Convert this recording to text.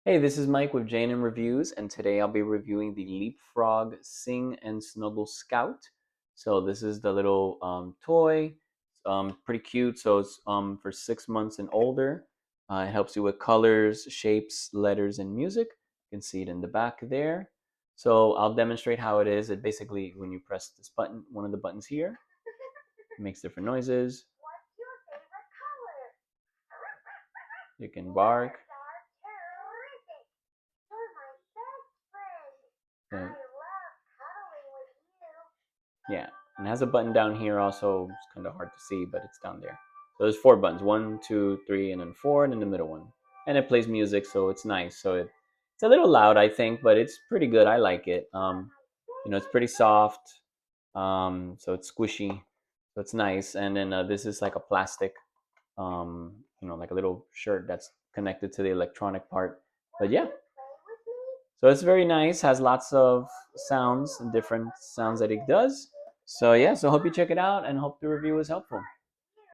Hey, this is Mike with J&M Reviews, and today I'll be reviewing the LeapFrog Sing and Snuggle Scout. So this is the little toy. Pretty cute. So it's for 6 months and older. It helps you with colors, shapes, letters, and music. You can see it in the back there. So I'll demonstrate how it is. It basically, when you press this button, one of the buttons here, it makes different noises. You can bark. Yeah. Yeah, and it has a button down here also. It's kind of hard to see, but it's down there. So there's four buttons: one, two, three, and then four, and then the middle one. And it plays music, so it's nice. So it's a little loud, I think, but it's pretty good. I like it. It's pretty soft. So it's squishy, so it's nice. And then this is like a plastic, like a little shirt that's connected to the electronic part. But yeah, so it's very nice, has lots of sounds and different sounds that it does. So yeah, so hope you check it out and hope the review was helpful.